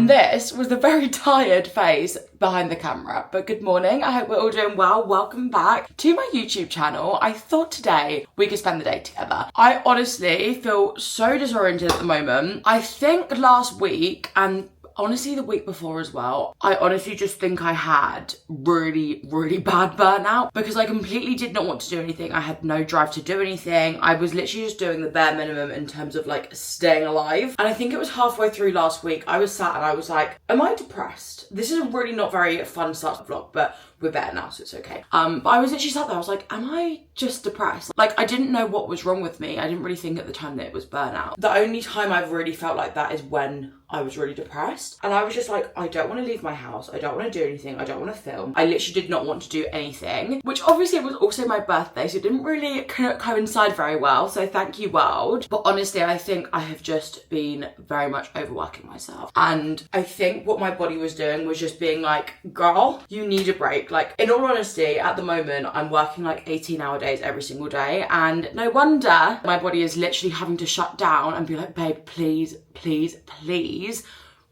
And this was the very tired face behind the camera. But good morning, I hope we're all doing well. Welcome back to my YouTube channel. I thought today we could spend the day together. I honestly feel so disoriented at the moment. I think last week and honestly the week before as well, I honestly just think I had really bad burnout because I completely did not want to do anything. I had no drive to do anything. I was literally just doing the bare minimum in terms of like staying alive. And I think it was halfway through last week, I was sat and I was like, am I depressed? This is a really not very fun start to the vlog, but we're better now, so it's okay. But I was literally sat there, I was like, am I just depressed? Like, I didn't know what was wrong with me. I didn't really think at the time that it was burnout. The only time I've really felt like that is when I was really depressed. And I was just like, I don't want to leave my house. I don't want to do anything. I don't want to film. I literally did not want to do anything, which obviously it was also my birthday, so it didn't really coincide very well. So thank you, world. But honestly, I think I have just been very much overworking myself. And I think what my body was doing was just being like, girl, you need a break. Like, in all honesty, at the moment, I'm working like 18-hour days every single day. And no wonder my body is literally having to shut down and be like, babe, please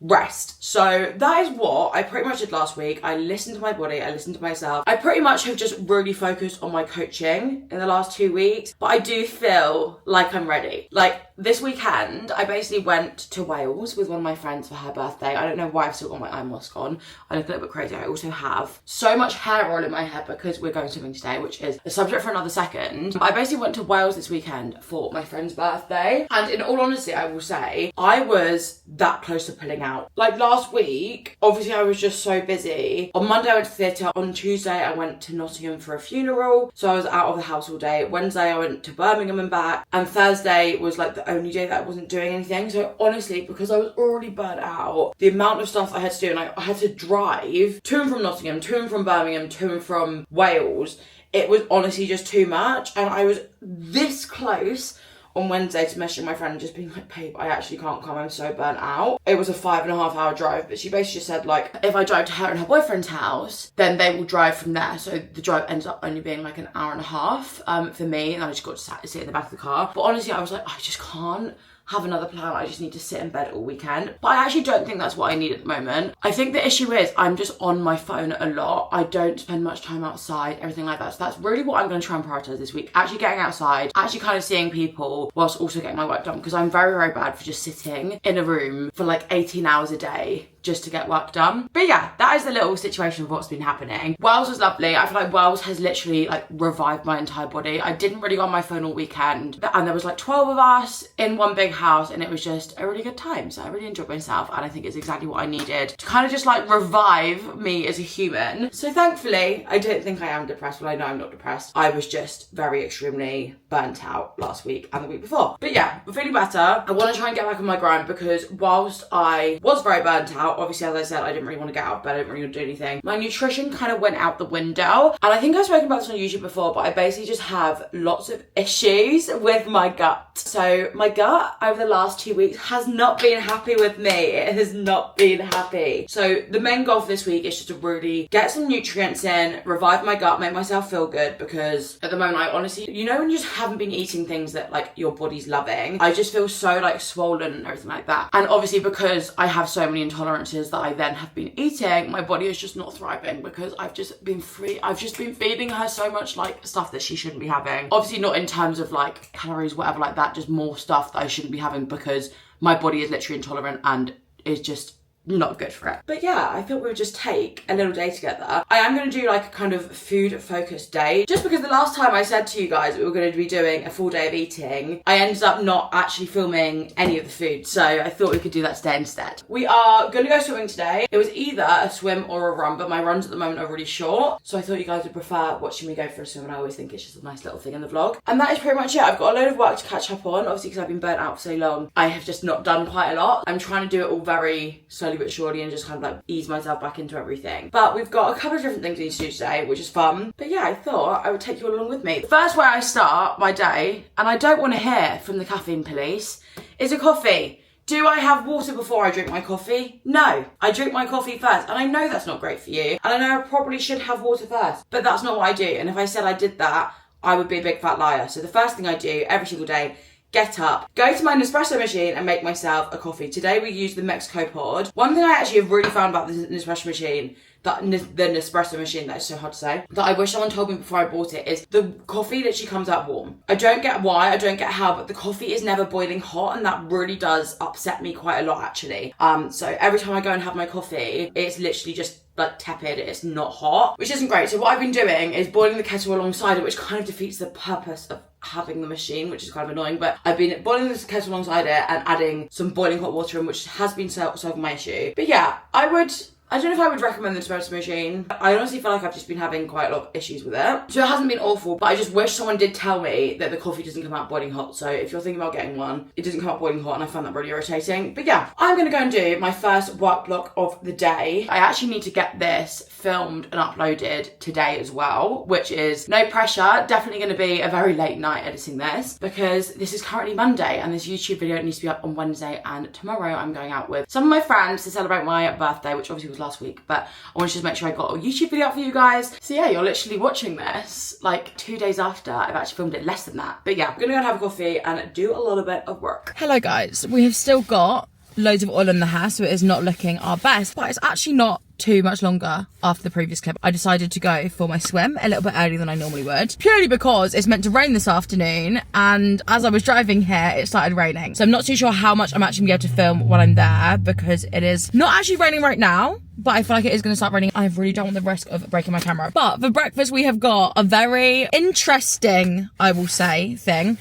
rest. So that is what I pretty much did last week. I listened to my body, I listened to myself. I pretty much have just really focused on my coaching in the last 2 weeks, but I do feel like I'm ready. Like this weekend, I basically went to Wales with one of my friends for her birthday. I don't know why I've still got my eye mask on. I look a little bit crazy. I also have so much hair oil in my head because we're going swimming today, which is a subject for another second. I basically went to Wales this weekend for my friend's birthday. And in all honesty, I will say, I was that close to pulling out. Like last week, obviously I was just so busy. On Monday I went to theatre. On Tuesday I went to Nottingham for a funeral. So I was out of the house all day. Wednesday I went to Birmingham and back. And Thursday was like the only day that I wasn't doing anything. So honestly, because I was already burnt out, the amount of stuff I had to do, and I had to drive to and from Nottingham, to and from Birmingham, to and from Wales, it was honestly just too much. And I was this close on Wednesday to messaging my friend and just being like, babe, I actually can't come, I'm so burnt out. It was a 5.5 hour drive, but she basically just said like, if I drive to her and her boyfriend's house, then they will drive from there. So the drive ends up only being like an hour and a half for me, and I just got to sit in the back of the car. But honestly, I was like, I just can't have another plan. I just need to sit in bed all weekend. But I actually don't think that's what I need at the moment. I think the issue is I'm just on my phone a lot. I don't spend much time outside, everything like that. So that's really what I'm going to try and prioritize this week. Actually getting outside, actually kind of seeing people whilst also getting my work done, because I'm very bad for just sitting in a room for like 18 hours a day just to get work done. But yeah, that is the little situation of what's been happening. Wales was lovely. I feel like Wales has literally like revived my entire body. I didn't really go on my phone all weekend, and there was like 12 of us in one big house, and it was just a really good time. So I really enjoyed myself, and I think it's exactly what I needed to kind of just like revive me as a human. So thankfully, I don't think I am depressed. Well, I know I'm not depressed. I was just very extremely burnt out last week and the week before. But yeah, I'm feeling better. I want to try and get back on my grind, because whilst I was very burnt out, obviously, as I said, I didn't really want to get out of bed. I didn't really want to do anything. My nutrition kind of went out the window. And I think I've spoken about this on YouTube before, but I basically just have lots of issues with my gut. So my gut over the last 2 weeks has not been happy with me. It has not been happy. So the main goal for this week is just to really get some nutrients in, revive my gut, make myself feel good, because at the moment I honestly, you know when you just haven't been eating things that like your body's loving, I just feel so like swollen and everything like that. And obviously because I have so many intolerances that I then have been eating, my body is just not thriving because I've just been feeding her so much like stuff that she shouldn't be having. Obviously not in terms of like calories, whatever like that, just more stuff that I shouldn't be having because my body is literally intolerant and is just not good for it. But yeah, I thought we would just take a little day together. I am going to do like a kind of food focused day, just because the last time I said to you guys we were going to be doing a full day of eating, I ended up not actually filming any of the food, so I thought we could do that today instead. We are going to go swimming today. It was either a swim or a run, but my runs at the moment are really short, so I thought you guys would prefer watching me go for a swim, and I always think it's just a nice little thing in the vlog. And that is pretty much it. I've got a load of work to catch up on, obviously because I've been burnt out for so long. I have just not done quite a lot. I'm trying to do it all very slowly but surely and just kind of like ease myself back into everything. But we've got a couple of different things we need to do today, which is fun. But yeah, I thought I would take you all along with me. The first way I start my day, and I don't want to hear from the caffeine police, is a coffee. Do I have water before I drink my coffee? No, I drink my coffee first. And I know that's not great for you. And I know I probably should have water first, but that's not what I do. And if I said I did that, I would be a big fat liar. So the first thing I do every single day get up, go to my Nespresso machine and make myself a coffee. Today we used the Mexico pod. One thing I actually have really found about the Nespresso machine, the Nespresso machine, that is so hard to say, that I wish someone told me before I bought it, is the coffee literally comes out warm. I don't get why, I don't get how, but the coffee is never boiling hot, and that really does upset me quite a lot actually. So every time I go and have my coffee, it's literally just like tepid, it's not hot, which isn't great. So what I've been doing is boiling the kettle alongside it, which kind of defeats the purpose of having the machine, which is kind of annoying, but I've been boiling this kettle alongside it and adding some boiling hot water in, which has been solving my issue. But yeah, I don't know if I would recommend the Nespresso machine. I honestly feel like I've just been having quite a lot of issues with it. So it hasn't been awful, but I just wish someone did tell me that the coffee doesn't come out boiling hot. So if you're thinking about getting one, it doesn't come out boiling hot, and I find that really irritating. But yeah, I'm gonna go and do my first work block of the day. I actually need to get this filmed and uploaded today as well, which is no pressure, definitely gonna be a very late night editing this, because this is currently Monday and this YouTube video needs to be up on Wednesday, and tomorrow I'm going out with some of my friends to celebrate my birthday, which obviously was last week, but I want to just make sure I got a YouTube video up for you guys. So yeah, you're literally watching this like 2 days after I've actually filmed it, less than that. But yeah, I'm gonna go and have a coffee and do a little bit of work. Hello guys, we have still got loads of oil in the hair, so it is not looking our best, but it's actually not too much longer after the previous clip. I decided to go for my swim a little bit earlier than I normally would, purely because it's meant to rain this afternoon, and as I was driving here it started raining, so I'm not too sure how much I'm actually gonna be able to film while I'm there, because it is not actually raining right now, but I feel like it is going to start raining. I really don't want the risk of breaking my camera. But for breakfast we have got a very interesting, I will say, thing.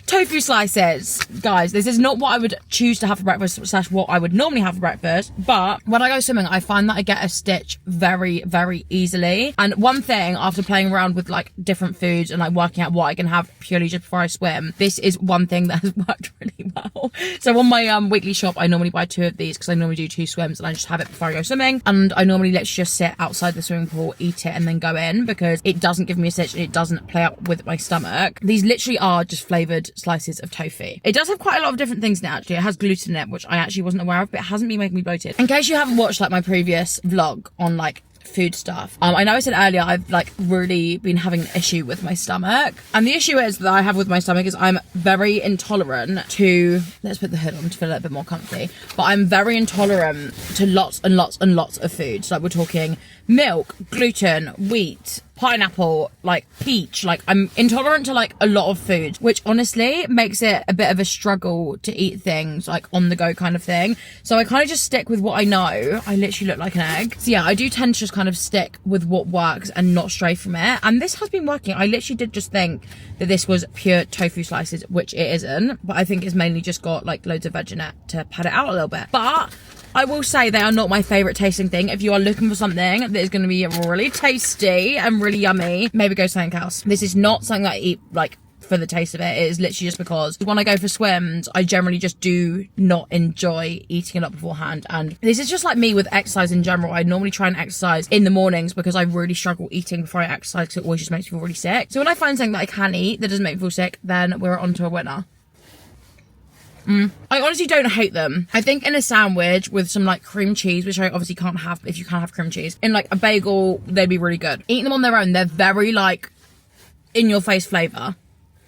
Tofu slices. Guys, this is not what I would choose to have for breakfast / what I would normally have for breakfast, but when I go swimming I find that I get a stitch very, very easily. And one thing, after playing around with like different foods and like working out what I can have purely just before I swim, this is one thing that has worked really well. So on my weekly shop I normally buy 2 of these, because I normally do 2 swims and I just have it before I go swimming, and I normally let's just sit outside the swimming pool, eat it and then go in, because it doesn't give me a stitch and it doesn't play out with my stomach. These literally are just flavoured slices of tofu. It does have quite a lot of different things in it actually. It has gluten in it, which I actually wasn't aware of, but it hasn't been making me bloated. In case you haven't watched like my previous vlog on like food stuff, I know I said earlier I've like really been having an issue with my stomach, and the issue is that I have with my stomach is I'm very intolerant to, let's put the hood on to feel a little bit more comfy, but I'm very intolerant to lots and lots and lots of foods. Like we're talking milk, gluten, wheat, pineapple, like peach. Like I'm intolerant to like a lot of food, which honestly makes it a bit of a struggle to eat things like on the go kind of thing. So I kind of just stick with what I know. I literally look like an egg. So yeah, I do tend to just kind of stick with what works and not stray from it, and this has been working. I literally did just think that this was pure tofu slices, which it isn't, but I think it's mainly just got like loads of veg in it to pad it out a little bit. But I will say they are not my favourite tasting thing. If you are looking for something that is going to be really tasty and really yummy, maybe go something else. This is not something that I eat like for the taste of it. It is literally just because when I go for swims I generally just do not enjoy eating a lot beforehand, and this is just like me with exercise in general. I normally try and exercise in the mornings because I really struggle eating before I exercise, because it always just makes me feel really sick. So when I find something that I can eat that doesn't make me feel sick, then we're on to a winner. I honestly don't hate them. I think in a sandwich with some like cream cheese, which I obviously can't have, if you can't have cream cheese, in like a bagel, they'd be really good. Eating them on their own, they're very like in your face flavour.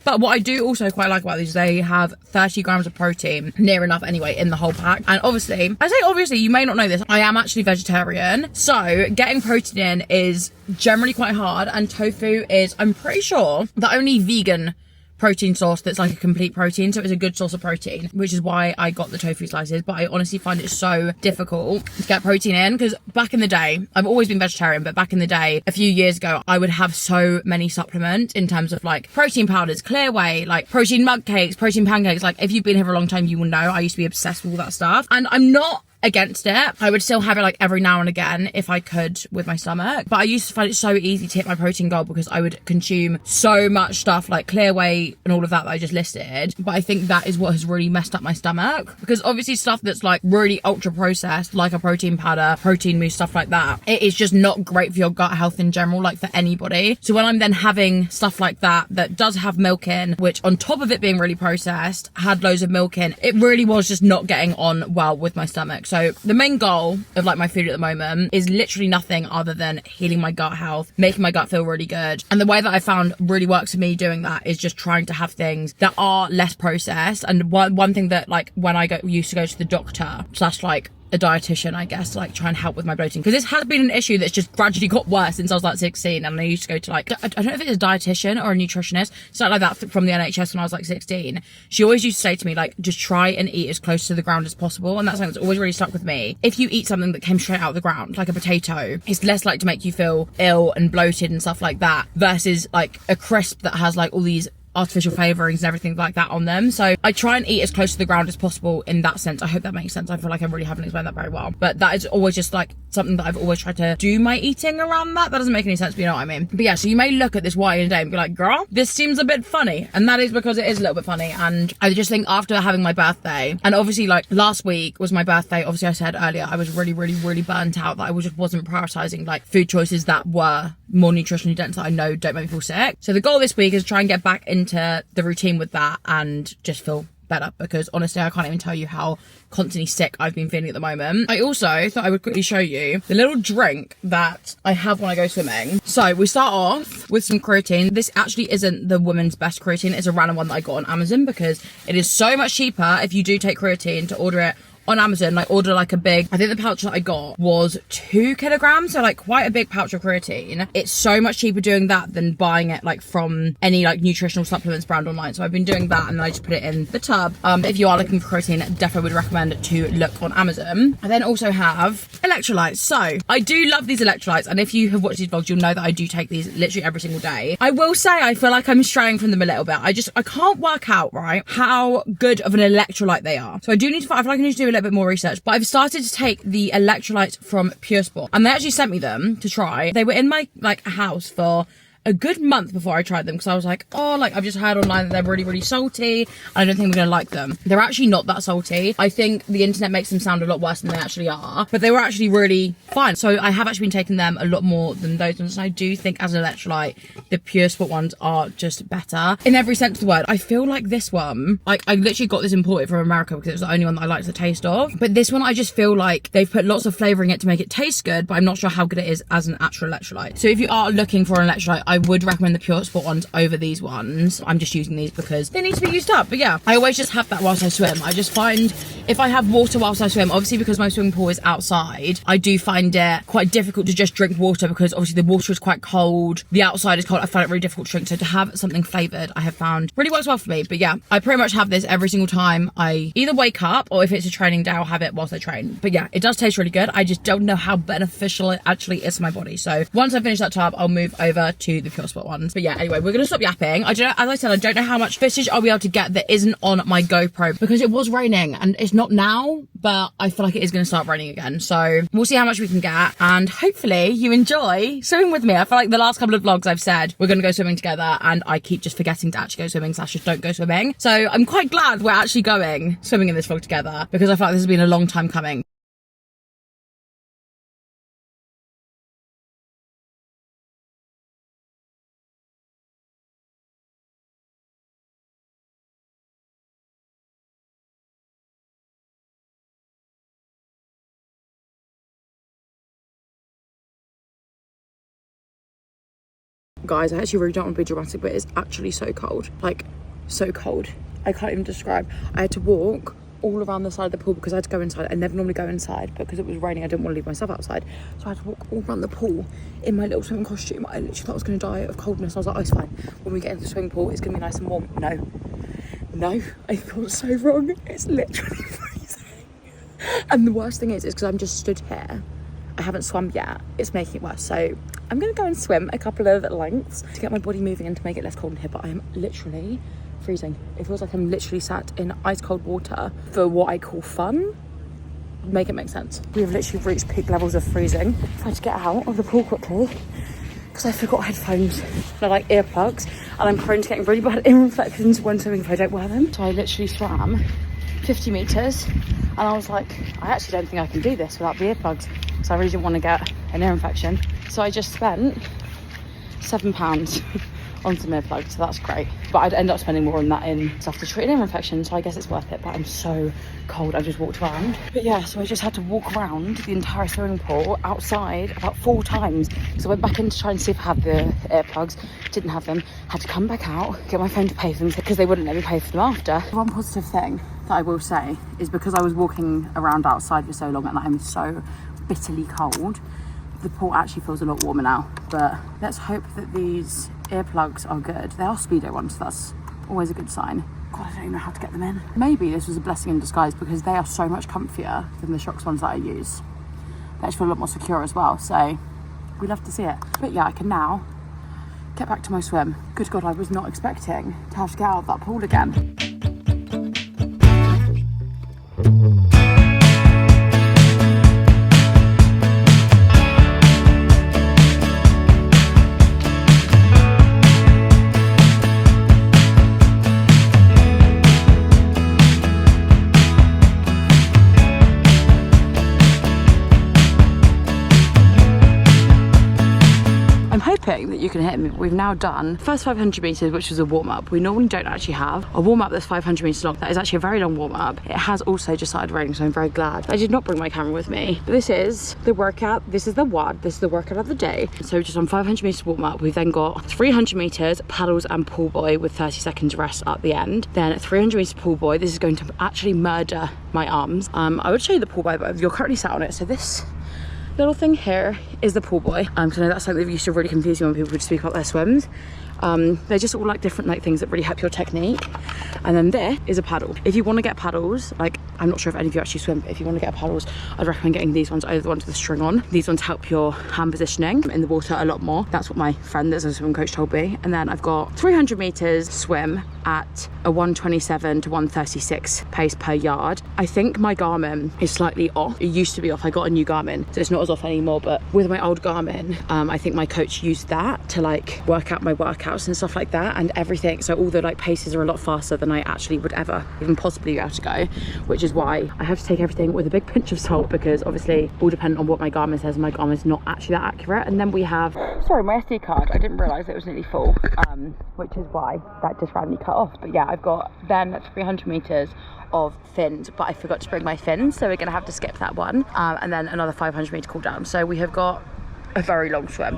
But what I do also quite like about these, they have 30 grams of protein, near enough anyway, in the whole pack. And obviously, I say obviously, you may not know this, I am actually vegetarian. So getting protein in is generally quite hard, and tofu is, I'm pretty sure, the only vegan protein source that's like a complete protein, so it's a good source of protein, which is why I got the tofu slices. But I honestly find it so difficult to get protein in, because back in the day, I've always been vegetarian, but back in the day, a few years ago, I would have so many supplements in terms of like protein powders, clear whey, like protein mug cakes, protein pancakes. Like if you've been here for a long time, you will know I used to be obsessed with all that stuff, and I'm not against it. I would still have it like every now and again if I could with my stomach, but I used to find it so easy to hit my protein goal because I would consume so much stuff like clear whey and all of that I just listed. But I think that is what has really messed up my stomach, because obviously stuff that's like really ultra processed, like a protein powder, protein mousse, stuff like that, it is just not great for your gut health in general, like for anybody. So when I'm then having stuff like that that does have milk in, which on top of it being really processed had loads of milk in, it really was just not getting on well with my stomach. So So the main goal of like my food at the moment is literally nothing other than healing my gut health, making my gut feel really good. And the way that I found really works for me doing that is just trying to have things that are less processed. And one thing that like when I used to go to the doctor / like a dietitian, I guess, like try and help with my bloating, because this has been an issue that's just gradually got worse since I was like 16. And I used to go to like, I don't know if it's a dietitian or a nutritionist, something like that, from the NHS when I was like 16. She always used to say to me like, just try and eat as close to the ground as possible. And that's something that's always really stuck with me. If you eat something that came straight out of the ground, like a potato, it's less likely to make you feel ill and bloated and stuff like that, versus like a crisp that has like all these artificial flavorings and everything like that on them. So I try and eat as close to the ground as possible in that sense. I hope that makes sense. I feel like I really haven't explained that very well, but that is always just like something that I've always tried to do my eating around that. That doesn't make any sense, but you know what I mean. But yeah, so you may look at this while in a day and be like, girl, this seems a bit funny. And that is because it is a little bit funny. And I just think after having my birthday, and obviously like last week was my birthday, obviously I said earlier, I was really burnt out, that I just wasn't prioritizing like food choices that were more nutritionally dense that I know don't make me feel sick. So the goal this week is to try and get back into the routine with that and just feel better, because honestly I can't even tell you how constantly sick I've been feeling at the moment. I also thought I would quickly show you the little drink that I have when I go swimming. So we start off with some creatine. This actually isn't the woman's best creatine, it's a random one that I got on Amazon, because it is so much cheaper if you do take creatine to order it on Amazon. Like order like a big, I think the pouch that I got was 2 kilograms, so like quite a big pouch of creatine. It's so much cheaper doing that than buying it like from any like nutritional supplements brand online. So I've been doing that, and then I just put it in the tub. But if you are looking for creatine, definitely would recommend to look on Amazon. I then also have electrolytes. So I do love these electrolytes, and if you have watched these vlogs, you'll know that I do take these literally every single day. I will say I feel like I'm straying from them a little bit. I can't work out right how good of an electrolyte they are. So I feel like I need to do a little bit more research, but I've started to take the electrolytes from Pure Sport, and they actually sent me them to try. They were in my like house for a good month before I tried them, because I was like, oh, like I've just heard online that they're really salty and I don't think I'm gonna like them. They're actually not that salty. I think the internet makes them sound a lot worse than they actually are, but they were actually really fine. So I have actually been taking them a lot more than those ones, and I do think as an electrolyte the Pure Sport ones are just better in every sense of the word. I feel like this one, like I literally got this imported from America because it was the only one that I liked the taste of, but this one I just feel like they've put lots of flavour in it to make it taste good, but I'm not sure how good it is as an actual electrolyte. So if you are looking for an electrolyte, I would recommend the Pure Sport ones over these ones. I'm just using these because they need to be used up. But yeah, I always just have that whilst I swim. I just find if I have water whilst I swim, obviously because my swimming pool is outside, I do find it quite difficult to just drink water, because obviously the water is quite cold, the outside is cold. I find it really difficult to drink. So to have something flavoured, I have found really works well for me. But yeah, I pretty much have this every single time I either wake up, or if it's a training day, I'll have it whilst I train. But yeah, it does taste really good. I just don't know how beneficial it actually is to my body. So once I finish that tub, I'll move over to the Pure Sport ones. But yeah, anyway, we're gonna stop yapping. I don't know, as I said, I don't know how much footage I'll be able to get that isn't on my GoPro, because it was raining, and it's not now, but I feel like it is gonna start raining again. So we'll see how much we can get, and hopefully you enjoy swimming with me. I feel like the last couple of vlogs I've said we're gonna go swimming together, and I keep just forgetting to actually go swimming / just don't go swimming. So I'm quite glad we're actually going swimming in this vlog together, because I feel like this has been a long time coming. Guys, I actually really don't want to be dramatic, but it's actually so cold. Like, so cold. I can't even describe. I had to walk all around the side of the pool because I had to go inside. I never normally go inside, but because it was raining, I didn't want to leave myself outside. So I had to walk all around the pool in my little swimming costume. I literally thought I was going to die of coldness. I was like, oh, it's fine. When we get into the swimming pool, it's going to be nice and warm. No, I thought so wrong. It's literally freezing. And the worst thing is because I'm just stood here. I haven't swum yet. It's making it worse. So I'm going to go and swim a couple of lengths to get my body moving and to make it less cold in here. But I am literally freezing. It feels like I'm literally sat in ice cold water for what I call fun. Make it make sense. We have literally reached peak levels of freezing. I had to get out of the pool quickly because I forgot headphones. They're like earplugs, and I'm prone to getting really bad ear infections when swimming if I don't wear them. So I literally swam 50 metres, and I was like, I actually don't think I can do this without the earplugs. So I really didn't want to get an ear infection. So I just spent £7 on some earplugs, so that's great. But I'd end up spending more on that in stuff to treat an ear infection, so I guess it's worth it. But I'm so cold, I just walked around. But yeah, so I just had to walk around the entire swimming pool outside about 4 times. So I went back in to try and see if I had the earplugs, didn't have them, had to come back out, get my phone to pay for them because they wouldn't let me pay for them after. One positive thing that I will say is because I was walking around outside for so long and I'm so bitterly cold, the pool actually feels a lot warmer now. But let's hope that these earplugs are good. They are Speedo ones, so that's always a good sign. God, I don't even know how to get them in. Maybe this was a blessing in disguise because they are so much comfier than the Shocks ones that I use. They actually feel a lot more secure as well, so we'd love to see it. But yeah, I can now get back to my swim. Good God, I was not expecting to have to get out of that pool again. That you can hit me. We've now done first 500 meters, which was a warm-up. We normally don't actually have a warm-up that's 500 meters long. That is actually a very long warm-up. It has also just started raining, so I'm very glad I did not bring my camera with me. But this is the workout. This is the WOD. This is the workout of the day. So just on 500 meters warm-up, we've then got 300 meters paddles and pool boy with 30 seconds rest at the end. Then 300 meters pool boy. This is going to actually murder my arms. I would show you the pool boy, but you're currently sat on it. So this little thing here is the pool boy. So I know that's something that used to really confuse me when people would speak about their swims. They're just all like different like things that really help your technique. And then there is a paddle. If you want to get paddles, like I'm not sure if any of you actually swim, but if you want to get paddles, I'd recommend getting these ones over the ones with the string on. These ones help your hand positioning in the water a lot more. That's what my friend that's a swim coach told me. And then I've got 300 meters swim at a 127 to 136 pace per yard. I think my Garmin is slightly off. It used to be off. I got a new Garmin, so it's not as off anymore. But with my old Garmin, I think my coach used that to like work out my workouts and stuff like that and everything. So all the like paces are a lot faster than I actually would ever even possibly be able to go, which is why I have to take everything with a big pinch of salt because obviously all dependent on what my Garmin says. My Garmin's not actually that accurate. And then we have, sorry, my SD card, I didn't realise it was nearly full, which is why that just randomly cut off. But yeah, I've got then 300 meters of fins, but I forgot to bring my fins, so we're gonna have to skip that one, and then another 500 meter cool down. So we have got a very long swim.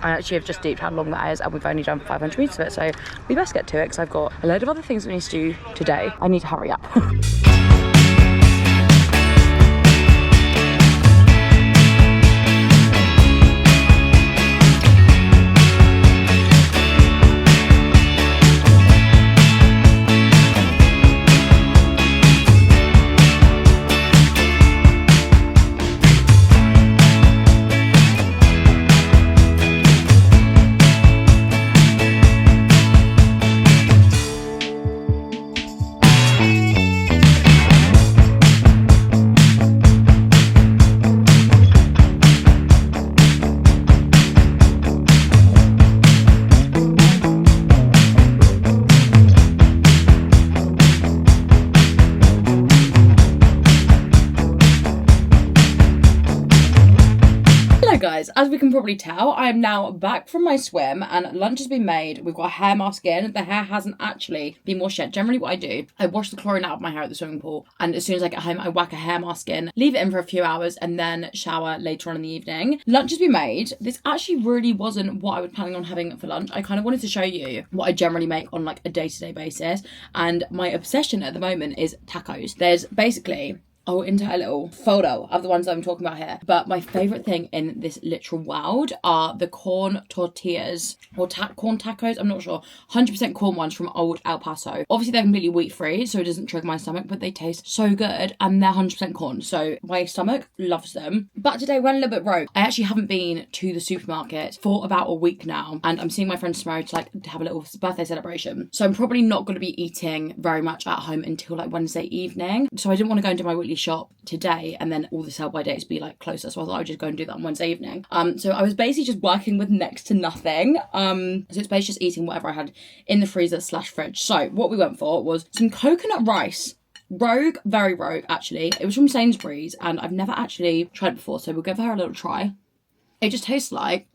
I actually have just deeped how long that is, and we've only done 500 meters of it, so we best get to it because I've got a load of other things we need to do today. I need to hurry up. Guys, as we can probably tell, I am now back from my swim and lunch has been made. We've got a hair mask in. The hair hasn't actually been washed yet. Generally what I do, I wash the chlorine out of my hair at the swimming pool, and as soon as I get home I whack a hair mask in, leave it in for a few hours and then shower later on in the evening. Lunch has been made. This actually really wasn't what I was planning on having for lunch. I kind of wanted to show you what I generally make on like a day-to-day basis, and my obsession at the moment is tacos. There's basically, I'll insert a little photo of the ones that I'm talking about here. But my favourite thing in this literal world are the corn tortillas or corn tacos. I'm not sure. 100% corn ones from Old El Paso. Obviously, they're completely wheat-free, so it doesn't trigger my stomach, but they taste so good and they're 100% corn. So my stomach loves them. But today went a little bit rogue. I actually haven't been to the supermarket for about a week now, and I'm seeing my friend tomorrow to like have a little birthday celebration. So I'm probably not going to be eating very much at home until like Wednesday evening. So I didn't want to go into my weekly shop today and then all the sell by dates be like closer, so I thought I'd just go and do that on Wednesday evening. So I was basically just working with next to nothing, so it's basically just eating whatever I had in the freezer / fridge. So what we went for was some coconut rice. Rogue, very rogue actually. It was from Sainsbury's and I've never actually tried it before, so we'll give her a little try. It just tastes like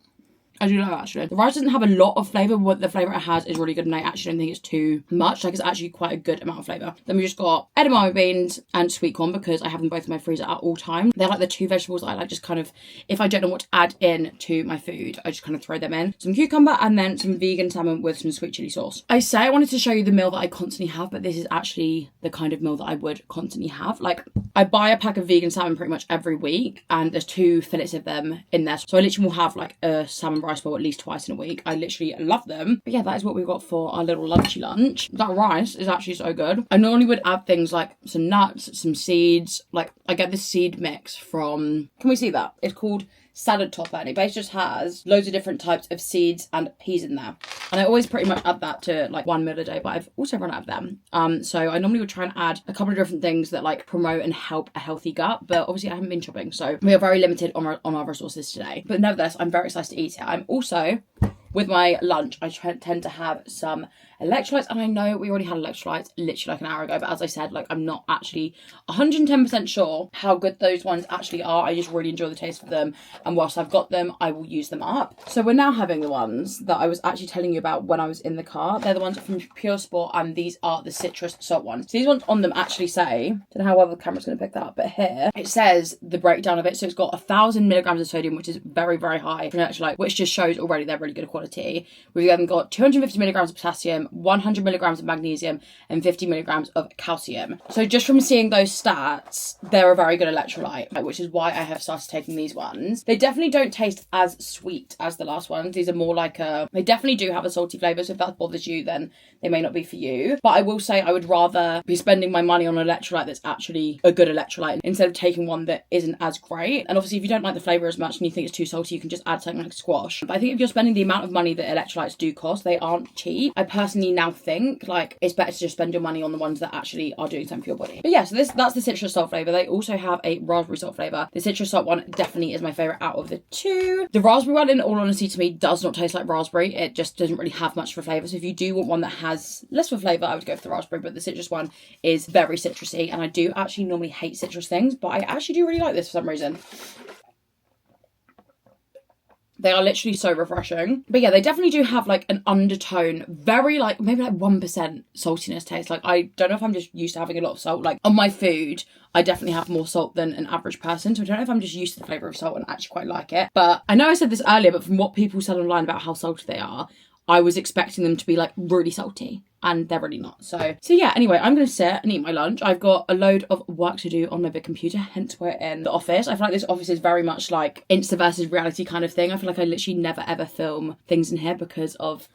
I do like that actually. The rice doesn't have a lot of flavour, but the flavour it has is really good, and I actually don't think it's too much. Like, it's actually quite a good amount of flavour. Then we just got edamame beans and sweet corn, because I have them both in my freezer at all times. They're like the two vegetables that I like, just kind of, if I don't know what to add in to my food, I just kind of throw them in. Some cucumber and then some vegan salmon with some sweet chilli sauce. I say I wanted to show you the meal that I constantly have, but this is actually the kind of meal that I would constantly have. Like, I buy a pack of vegan salmon pretty much every week, and there's 2 fillets of them in there. So I literally will have like a salmon rice bowl at least twice in a week. I literally love them. But yeah, that is what we've got for our little lunchy lunch. That rice is actually so good. I normally would add things like some nuts, some seeds. Like, I get this seed mix from, can we see that? It's called Salad Topper, and it basically just has loads of different types of seeds and peas in there. And I always pretty much add that to like 1 meal a day, but I've also run out of them. So I normally would try and add a couple of different things that like promote and help a healthy gut, but obviously I haven't been shopping, so we are very limited on our resources today. But nevertheless, I'm very excited to eat it. I'm also, with my lunch, I tend to have some electrolytes, and I know we already had electrolytes literally like an hour ago, but as I said, like, I'm not actually 110% sure how good those ones actually are. I just really enjoy the taste of them, and whilst I've got them, I will use them up. So we're now having the ones that I was actually telling you about when I was in the car. They're the ones from Pure Sport, and these are the citrus salt ones. So these ones on them actually say, don't know how well the camera's going to pick that up, but here it says the breakdown of it. So it's got 1,000 milligrams of sodium, which is very, very high for an electrolyte, which just shows already they're really good quality. We've then got 250 milligrams of potassium, 100 milligrams of magnesium, and 50 milligrams of calcium. So just from seeing those stats, they're a very good electrolyte, which is why I have started taking these ones. They definitely don't taste as sweet as the last ones. These are more like they definitely do have a salty flavour, so if that bothers you, then they may not be for you. But I will say I would rather be spending my money on an electrolyte that's actually a good electrolyte instead of taking one that isn't as great. And obviously, if you don't like the flavour as much and you think it's too salty, you can just add something like squash. But I think if you're spending the amount of money that electrolytes do cost, they aren't cheap. I personally now think like it's better to just spend your money on the ones that actually are doing something for your body. But yeah, so that's the citrus salt flavour. They also have a raspberry salt flavour. The citrus salt one definitely is my favourite out of the two. The raspberry one, in all honesty, to me does not taste like raspberry. It just doesn't really have much for flavour. So if you do want one that has less for flavour, I would go for the raspberry, but the citrus one is very citrusy, and I do actually normally hate citrus things, but I actually do really like this for some reason. They are literally so refreshing. But yeah, they definitely do have like an undertone, very like, maybe like 1% saltiness taste. Like, I don't know if I'm just used to having a lot of salt. Like, on my food, I definitely have more salt than an average person. So I don't know if I'm just used to the flavour of salt and actually quite like it. But I know I said this earlier, but from what people said online about how salty they are, I was expecting them to be like really salty, and they're really not. So yeah, anyway, I'm going to sit and eat my lunch. I've got a load of work to do on my big computer, hence we're in the office. I feel like this office is very much like Insta versus reality kind of thing. I feel like I literally never ever film things in here because of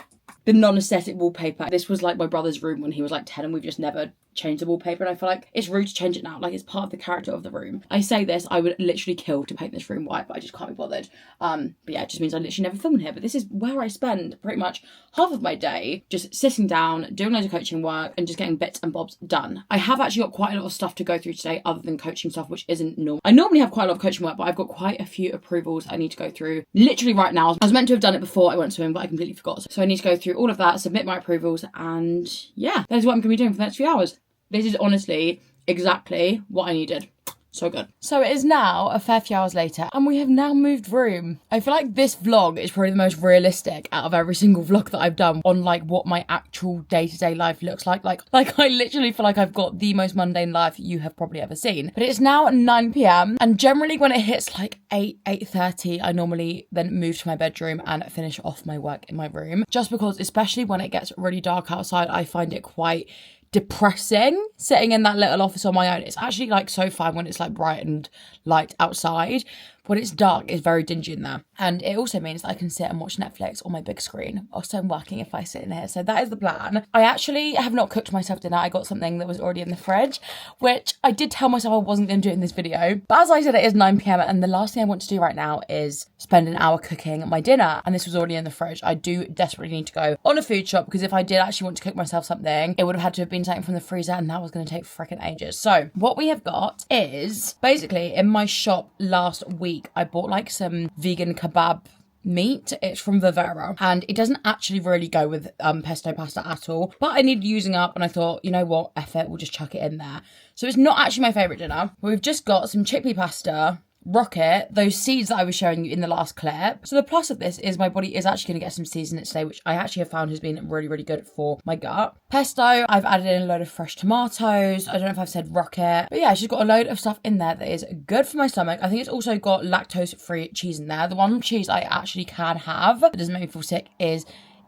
the non-aesthetic wallpaper. This was like my brother's room when he was like 10, and we've just never changed the wallpaper, and I feel like it's rude to change it now. Like, it's part of the character of the room. I say this, I would literally kill to paint this room white, but I just can't be bothered. But yeah, it just means I literally never film in here. But this is where I spend pretty much half of my day, just sitting down, doing loads of coaching work, and just getting bits and bobs done. I have actually got quite a lot of stuff to go through today other than coaching stuff, which isn't normal. I normally have quite a lot of coaching work, but I've got quite a few approvals I need to go through literally right now. I was meant to have done it before I went swimming, but I completely forgot. So I need to go through all of that, submit my approvals, and yeah, that is what I'm going to be doing for the next few hours. This is honestly exactly what I needed. So good. So it is now a fair few hours later, and we have now moved room. I feel like this vlog is probably the most realistic out of every single vlog that I've done on like what my actual day-to-day life looks like. Like I literally feel like I've got the most mundane life you have probably ever seen. But it's now 9 p.m. and generally when it hits like 8:30, I normally then move to my bedroom and finish off my work in my room. Just because, especially when it gets really dark outside, I find it quite depressing sitting in that little office on my own. It's actually like so fun when it's like bright and light outside. When it's dark, it's very dingy in there. And it also means that I can sit and watch Netflix on my big screen. Also, I'm working if I sit in here. So that is the plan. I actually have not cooked myself dinner. I got something that was already in the fridge, which I did tell myself I wasn't going to do it in this video. But as I said, it is 9 p.m. and the last thing I want to do right now is spend an hour cooking my dinner. And this was already in the fridge. I do desperately need to go on a food shop, because if I did actually want to cook myself something, it would have had to have been something from the freezer, and that was going to take freaking ages. So what we have got is basically in my shop last week, I bought like some vegan kebab meat. It's from Vivera, and it doesn't actually really go with pesto pasta at all, but I needed using up, and I thought, you know what, F it, we'll just chuck it in there. So it's not actually my favourite dinner, but we've just got some chickpea pasta rocket those seeds that I was showing you in the last clip. So the plus of this is my body is actually going to get some seeds in it today, which I actually have found has been really, really good for my gut. Pesto, I've added in a load of fresh tomatoes. I don't know if I've said rocket, but yeah, she's got a load of stuff in there that is good for my stomach. I think it's also got lactose-free cheese in there. The one cheese I actually can have that doesn't make me feel sick is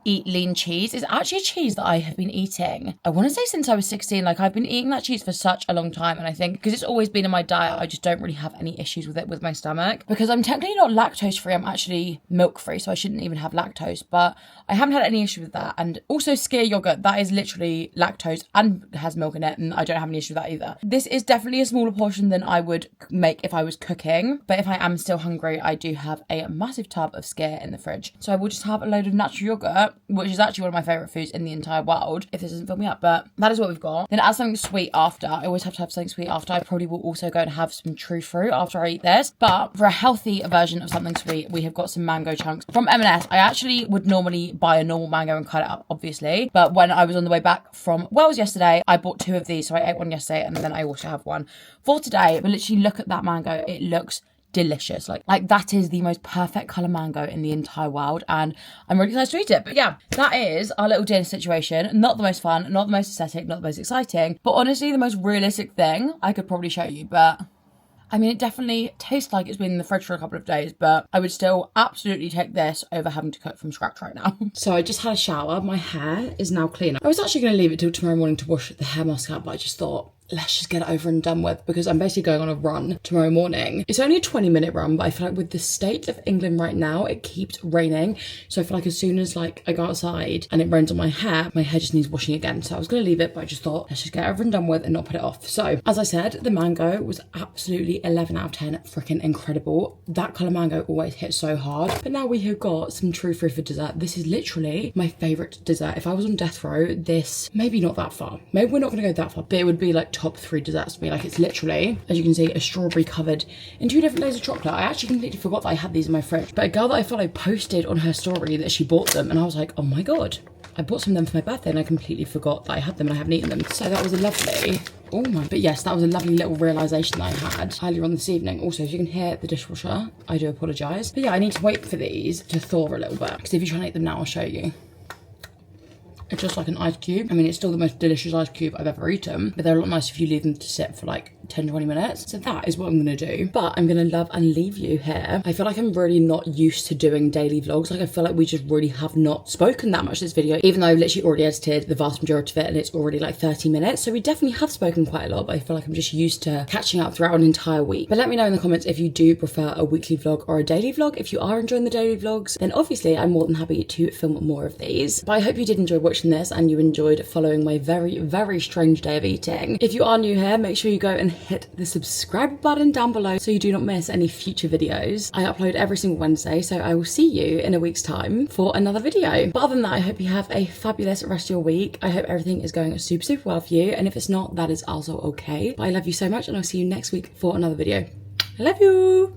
Eat Lean cheese. It's actually a cheese that I have been eating, I want to say since I was 16. Like, I've been eating that cheese for such a long time, and I think because it's always been in my diet, I just don't really have any issues with it with my stomach, because I'm technically not lactose free. I'm actually milk free, so I shouldn't even have lactose, but I haven't had any issue with that. And also skyr yogurt, that is literally lactose and has milk in it, and I don't have any issue with that either. This is definitely a smaller portion than I would make if I was cooking, but if I am still hungry, I do have a massive tub of skyr in the fridge, so I will just have a load of natural yogurt, which is actually one of my favourite foods in the entire world, if this doesn't fill me up, but that is what we've got. Then as something sweet after, I always have to have something sweet after. I probably will also go and have some true fruit after I eat this, but for a healthy version of something sweet, we have got some mango chunks from M&S. I actually would normally buy a normal mango and cut it up, obviously, but when I was on the way back from Wales yesterday, I bought 2 of these, so I ate one yesterday, and then I also have one for today. But literally look at that mango, it looks delicious. Like that is the most perfect colour mango in the entire world, and I'm really excited to eat it. But yeah, that is our little dinner situation. Not the most fun, not the most aesthetic, not the most exciting, but honestly the most realistic thing I could probably show you. But I mean, it definitely tastes like it's been in the fridge for a couple of days, but I would still absolutely take this over having to cook from scratch right now. So I just had a shower. My hair is now clean. I was actually going to leave it till tomorrow morning to wash the hair mask out, but I just thought, let's just get it over and done with, because I'm basically going on a run tomorrow morning. It's only a 20-minute run, but I feel like with the state of England right now, it keeps raining. So I feel like as soon as like I go outside and it rains on my hair just needs washing again. So I was going to leave it, but I just thought, let's just get it over and done with and not put it off. So as I said, the mango was absolutely 11 out of 10, freaking incredible. That colour mango always hits so hard. But now we have got some true fruit for dessert. This is literally my favourite dessert. If I was on death row, this, maybe not that far. Maybe we're not going to go that far, but it would be like top 3 desserts for me. Like, it's literally, as you can see, a strawberry covered in 2 different layers of chocolate. I actually completely forgot that I had these in my fridge, but a girl that I follow posted on her story that she bought them, and I was like, oh my god, I bought some of them for my birthday and I completely forgot that I had them and I haven't eaten them. So that was a lovely, but yes, that was a lovely little realisation that I had earlier on this evening. Also, if you can hear the dishwasher, I do apologise. But yeah, I need to wait for these to thaw a little bit, because if you try and eat them now, I'll show you. It's just like an ice cube. I mean, it's still the most delicious ice cube I've ever eaten, but they're a lot nicer if you leave them to sit for like 10-20 minutes. So that is what I'm gonna do. But I'm gonna love and leave you here. I feel like I'm really not used to doing daily vlogs. Like, I feel like we just really have not spoken that much this video, even though I've literally already edited the vast majority of it and it's already like 30 minutes. So we definitely have spoken quite a lot, but I feel like I'm just used to catching up throughout an entire week. But let me know in the comments if you do prefer a weekly vlog or a daily vlog. If you are enjoying the daily vlogs, then obviously I'm more than happy to film more of these. But I hope you did enjoy watching this and you enjoyed following my very, very strange day of eating. If you are new here, make sure you go and hit the subscribe button down below so you do not miss any future videos. I upload every single Wednesday, so I will see you in a week's time for another video. But other than that, I hope you have a fabulous rest of your week. I hope everything is going super, super well for you. And if it's not, that is also okay. But I love you so much, and I'll see you next week for another video. I love you.